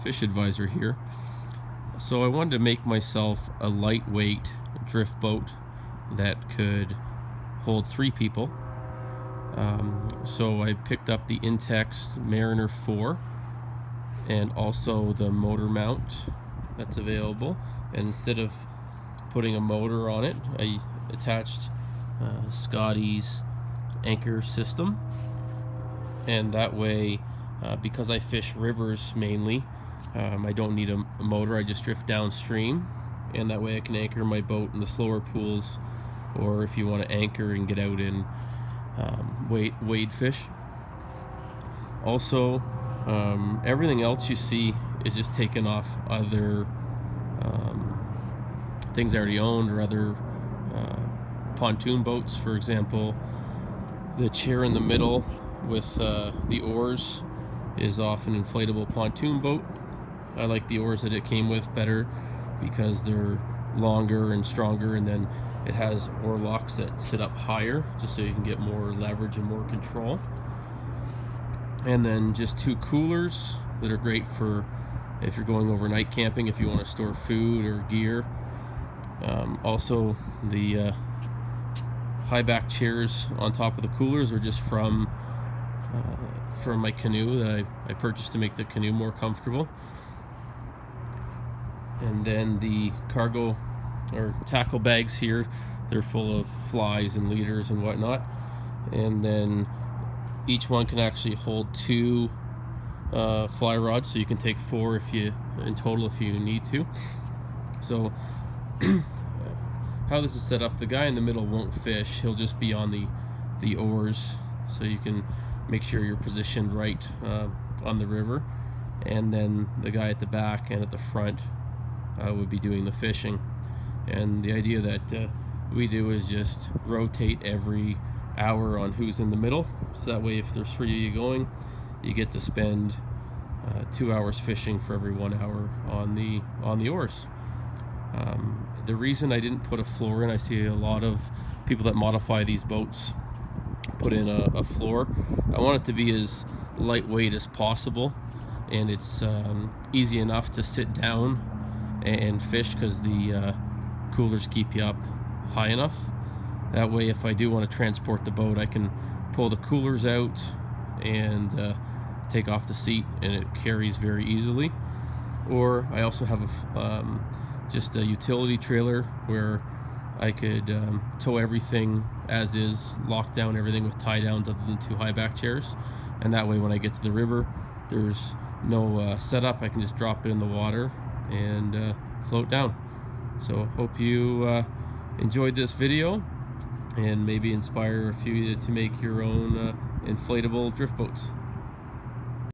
Fish Advisor here. So I wanted to make myself a lightweight drift boat that could hold 3 people. So I picked up the Intex Mariner 4 and also the motor mount that's available. And instead of putting a motor on it, I attached Scotty's anchor system, and that way because I fish rivers mainly, I don't need a motor. I just drift downstream, and that way I can anchor my boat in the slower pools, or if you want to anchor and get out in wade fish. Also, everything else you see is just taken off other things I already owned, or other pontoon boats. For example, the chair in the middle with the oars is off an inflatable pontoon boat. I like the oars that it came with better because they're longer and stronger, and then it has oar locks that sit up higher just so you can get more leverage and more control. And then just 2 coolers that are great for if you're going overnight camping, if you want to store food or gear. Also, the high back chairs on top of the coolers are just from my canoe that I purchased to make the canoe more comfortable. And then the cargo or tackle bags here, they're full of flies and leaders and whatnot. And then each one can actually hold 2 fly rods, so you can take 4 in total if you need to. So how this is set up, the guy in the middle won't fish. He'll just be on the oars, so you can make sure you're positioned right on the river. And then the guy at the back and at the front would be doing the fishing. And the idea that we do is just rotate every hour on who's in the middle, so that way if there's 3 of you going, you get to spend 2 hours fishing for every 1 hour on the oars. The reason I didn't put a floor in, I see a lot of people that modify these boats put in a floor. I want it to be as lightweight as possible, and it's easy enough to sit down and fish because the coolers keep you up high enough. That way if I do want to transport the boat, I can pull the coolers out and take off the seat, and it carries very easily. Or I also have just a utility trailer where I could tow everything as is, lock down everything with tie downs other than 2 high back chairs, and that way when I get to the river, there's no setup. I can just drop it in the water and float down. So hope you enjoyed this video and maybe inspire a few to make your own inflatable drift boats.